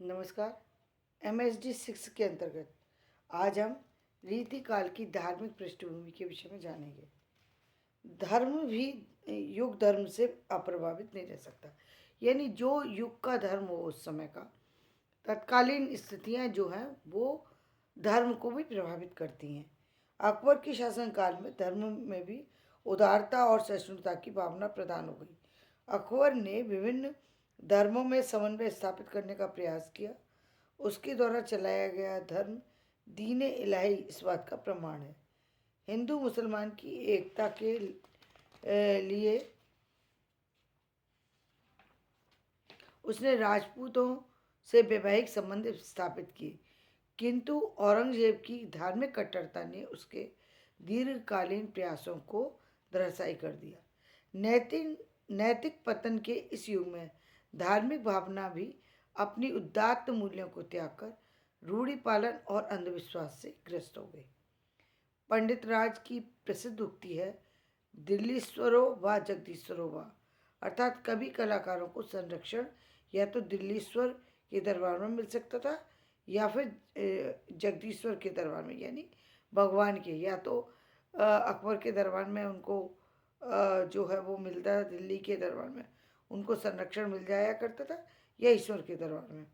नमस्कार। MSD 6 के अंतर्गत आज हम रीतिकाल की धार्मिक पृष्ठभूमि के विषय में जानेंगे। धर्म भी युग धर्म से अप्रभावित नहीं रह सकता। यानी जो युग का धर्म हो उस समय का तत्कालीन स्थितियां जो हैं वो धर्म को भी प्रभावित करती हैं। अकबर के शासनकाल में धर्म में भी उदारता और सहिष्णुता की भावना प्रदान हो गई। अकबर ने विभिन्न धर्मों में समन्वय स्थापित करने का प्रयास किया। उसके द्वारा चलाया गया धर्म दीन इलाही इस बात का प्रमाण है। हिंदू मुसलमान की एकता के लिए उसने राजपूतों से वैवाहिक संबंध स्थापित किए, किंतु औरंगजेब की धार्मिक कट्टरता ने उसके दीर्घकालीन प्रयासों को धराशायी कर दिया। नैतिक पतन के इस युग में धार्मिक भावना भी अपनी उदात्त मूल्यों को त्याग कर रूढ़ी पालन और अंधविश्वास से ग्रस्त हो गई। पंडित राज की प्रसिद्ध उक्ति है, दिल्लीश्वरो व जगदीश्वरो व, अर्थात कभी कलाकारों को संरक्षण या तो दिल्लीश्वर के दरबार में मिल सकता था या फिर जगदीश्वर के दरबार में, यानी भगवान के, या तो अकबर के दरबार में उनको जो है वो मिलता है, दिल्ली के दरबार में उनको संरक्षण मिल जाया करता था, या ईश्वर के दरबार में।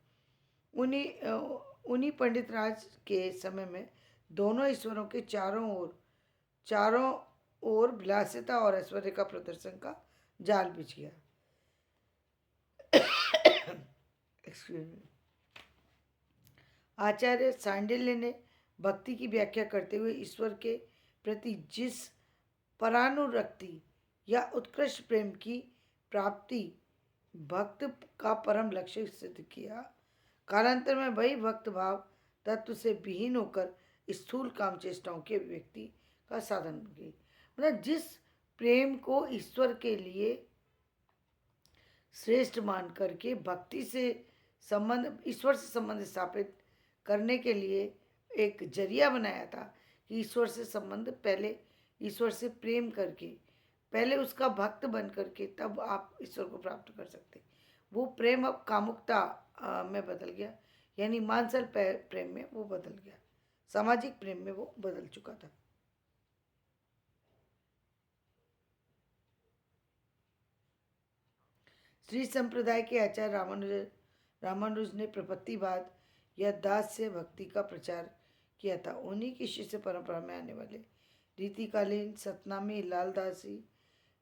उन्हीं पंडित राज के समय में दोनों ईश्वरों के चारों ओर विलासिता और ऐश्वर्य का प्रदर्शन का जाल बिछ गया। आचार्य सांडिल्य ने भक्ति की व्याख्या करते हुए ईश्वर के प्रति जिस परानुरक्ति या उत्कृष्ट प्रेम की प्राप्ति भक्त का परम लक्ष्य सिद्ध किया, कालांतर में वही भक्त भाव तत्व से विहीन होकर स्थूल काम चेष्टाओं के व्यक्ति का साधन बन गई। मतलब जिस प्रेम को ईश्वर के लिए श्रेष्ठ मान करके भक्ति से संबंध, ईश्वर से संबंध स्थापित करने के लिए एक जरिया बनाया था कि ईश्वर से संबंध, पहले ईश्वर से प्रेम करके, पहले उसका भक्त बन करके तब आप ईश्वर को प्राप्त कर सकते। वो प्रेम अब कामुकता में बदल गया, यानी मानसल प्रेम में वो बदल गया, सामाजिक प्रेम में वो बदल चुका था। श्री संप्रदाय के आचार्य रामानुज ने प्रपत्तिवाद या दास्य भक्ति का प्रचार किया था। उन्हीं की शिष्य परंपरा में आने वाले रीतिकालीन सतनामी, लालदासी,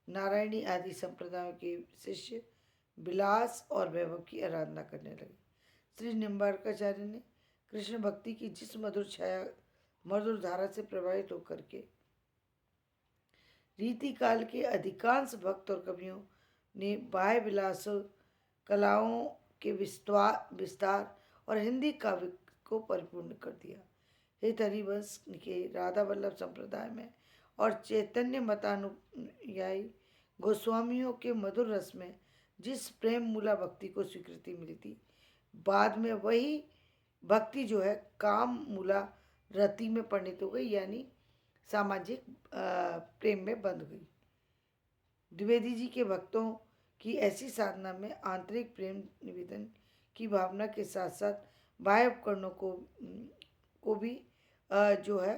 नारायणी आदि संप्रदायों के शिष्य विलास और वैभव की आराधना करने लगे। श्री निम्बार्काचार्य ने कृष्ण भक्ति की जिस मधुर धारा से प्रभावित होकर के रीतिकाल के अधिकांश भक्त और कवियों ने बाह्य विलास, कलाओं के विस्तार और हिंदी काव्य को परिपूर्ण कर दिया। हित हरिवंश के राधा वल्लभ संप्रदाय में और चैतन्य मतानुयायी गोस्वामियों के मधुर रस में जिस प्रेम मूला भक्ति को स्वीकृति मिली थी, बाद में वही भक्ति जो है काम मूला रति में परिणित हो गई, यानी सामाजिक प्रेम में बंध गई। द्विवेदी जी के भक्तों की ऐसी साधना में आंतरिक प्रेम निवेदन की भावना के साथ साथ बाह्य उपकरणों को भी जो है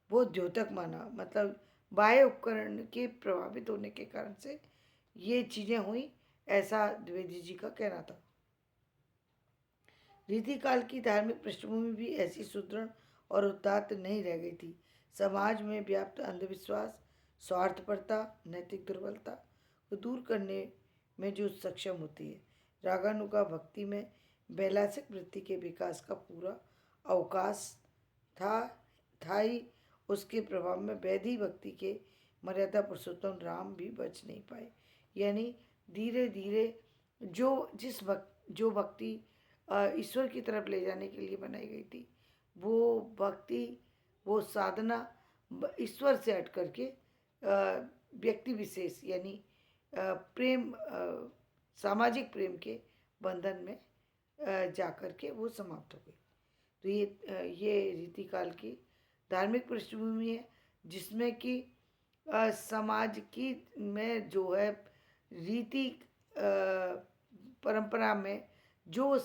वो द्योतक माना। मतलब बाह्य उपकरण के प्रभावित होने के कारण से ये चीज़ें हुई, ऐसा द्विवेदी जी का कहना था। रीतिकाल की धार्मिक पृष्ठभूमि भी ऐसी सुदृढ़ और उदात्त नहीं रह गई थी। समाज में व्याप्त अंधविश्वास, स्वार्थपरता, नैतिक दुर्बलता को दूर करने में जो सक्षम होती है, रागानुगा भक्ति में वैलासिक वृत्ति के विकास का पूरा अवकाश था ही। उसके प्रभाव में वैधि भक्ति के मर्यादा पुरुषोत्तम राम भी बच नहीं पाए। यानी धीरे धीरे जो भक्ति ईश्वर की तरफ ले जाने के लिए बनाई गई थी, वो भक्ति, वो साधना ईश्वर से हट करके व्यक्ति विशेष यानी प्रेम, सामाजिक प्रेम के बंधन में जा कर के वो समाप्त हो गई। तो ये रीतिकाल की धार्मिक पृष्ठभूमि है, जिसमें कि समाज की में जो है रीति परंपरा में जो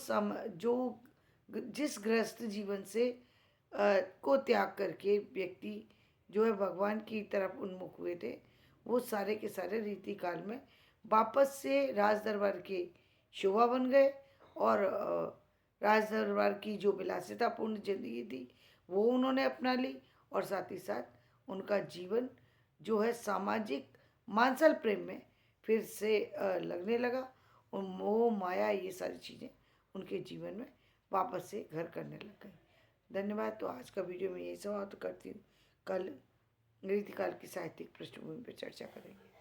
जिस गृहस्थ जीवन से को त्याग करके व्यक्ति जो है भगवान की तरफ उन्मुख हुए थे, वो सारे के सारे रीति काल में वापस से राज दरबार के शोभा बन गए। और राज दरबार की जो विलासितापूर्ण जिंदगी थी वो उन्होंने अपना ली, और साथ ही साथ उनका जीवन जो है सामाजिक मानसल प्रेम में फिर से लगने लगा, और मोह माया ये सारी चीज़ें उनके जीवन में वापस से घर करने लग गई। धन्यवाद। तो आज का वीडियो में यही समाप्त करती हूँ। कल रीतिकाल की साहित्यिक पृष्ठभूमि पर चर्चा करेंगे।